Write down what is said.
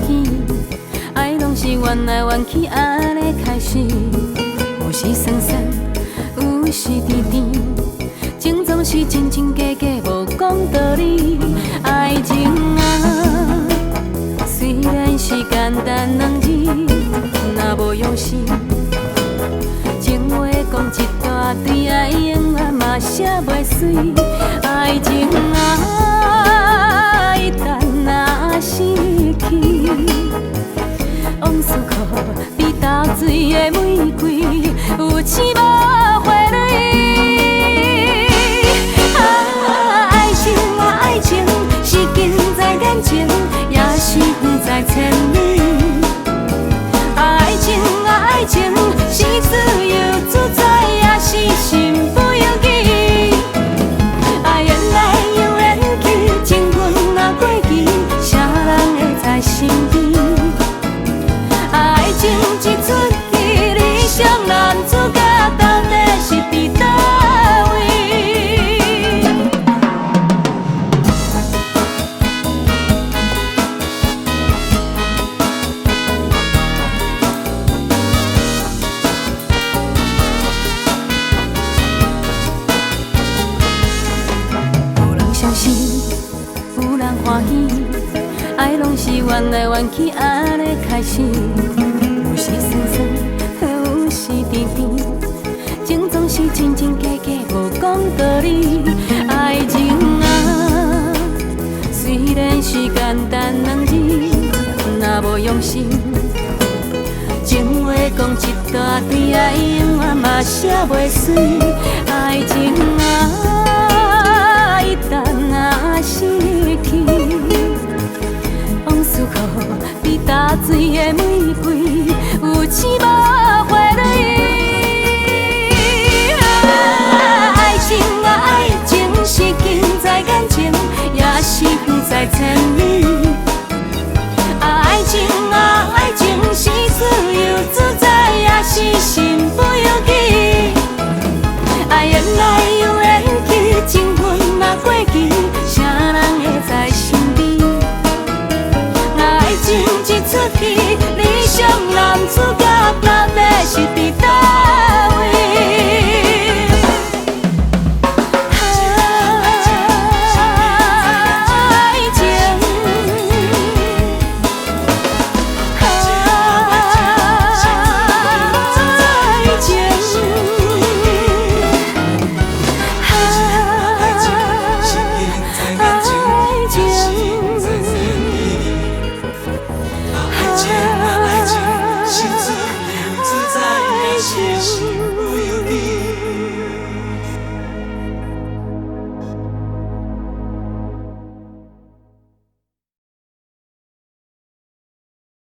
喜，爱拢是缘来缘去安尼开始，有时酸酸，有时甜甜，情总是真真假假，无讲道理。爱情啊，虽然是简单两字，若无用心，情话讲一大堆，爱永远嘛写袂水。爱情啊，一旦若失去，往事可比倒水的玫瑰，有刺无花蕊。爱情啊，爱情是近在眼前，也是远在千里。爱情啊，爱情是自由自在，也是身不由己。爱缘来又缘去，情分若过期，啥人会知身边？爱情一出戏，理想男主角到底是伫倒位？有人伤心，有人欢喜，爱拢是缘来缘去安尼开始，有时酸酸，有时甜甜，情总是真真假假，无讲道理。爱情啊，虽然是简单两字，若无用心，情话讲一大堆，爱永远嘛写袂水。爱情啊，一旦若失去，往事可比打水的玫瑰，有刺无花蕊。爱情啊，爱情是近在眼前，也是远在千里。爱情啊，爱情是自由自在，也是身不由己。爱缘来又缘去，情分若过期，啥人会知身边？爱情一出戏，